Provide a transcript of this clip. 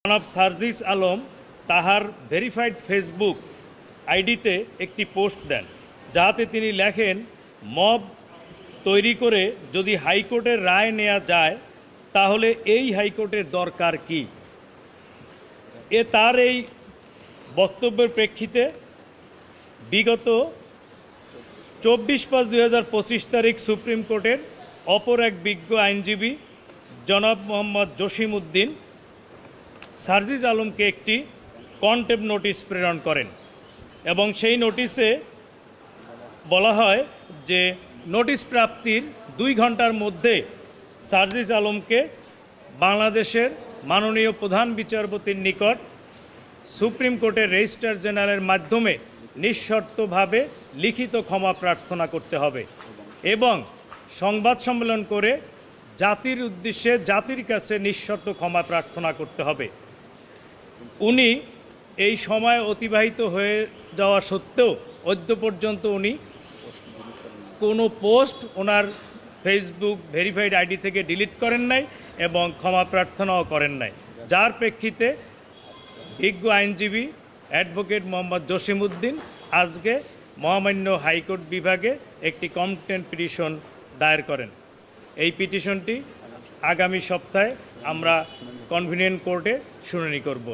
জনাব সার্জিস আলম তাহার verified Facebook আইডিতে একটি পোস্ট দেন, যাতে তিনি লেখেন, মব তৈরি করে যদি হাইকোর্টের রায় নেওয়া যায় তাহলে এই হাইকোর্টের দরকার কি। তার এই বক্তব্যের প্রেক্ষিতে বিগত 24/5/2025 তারিখ সুপ্রিম কোর্টের অপর এক বিজ্ঞ আইনজীবী জনাব মোহাম্মদ জসিম উদ্দিন সার্জিস আলমকে একটি কন্টেম্প নোটিশ প্রেরণ করেন এবং সেই নোটিশে বলা হয় যে নোটিশ প্রাপ্তির 2 ঘন্টার মধ্যে সার্জিস আলমকে বাংলাদেশের মাননীয় প্রধান বিচারপতির নিকট সুপ্রিম কোর্টের রেজিস্ট্রার জেনারেলের মাধ্যমে নিঃশর্তভাবে লিখিত ক্ষমা প্রার্থনা করতে হবে এবং সংবাদ সম্মেলন করে জাতির উদ্দেশ্যে জাতির কাছে নিঃশর্ত ক্ষমা প্রার্থনা করতে হবে। উনি এই সময় অতিবাহিত হয়ে যাওয়া সত্ত্বেও অদ্য পর্যন্ত উনি কোনো পোস্ট ওনার ফেসবুক ভেরিফাইড আইডি থেকে ডিলিট করেন নাই এবং ক্ষমা প্রার্থনাও করেন নাই, যার প্রেক্ষিতে বিজ্ঞ আইনজীবী অ্যাডভোকেট মোহাম্মদ জসিম উদ্দিন আজকে মহামান্য হাইকোর্ট বিভাগে একটি কমপ্লেন্ট পিটিশন দায়ের করেন। এই পিটিশনটি আগামী সপ্তাহে আমরা কনভিনিয়েন্ট কোর্টে শুনানি করব।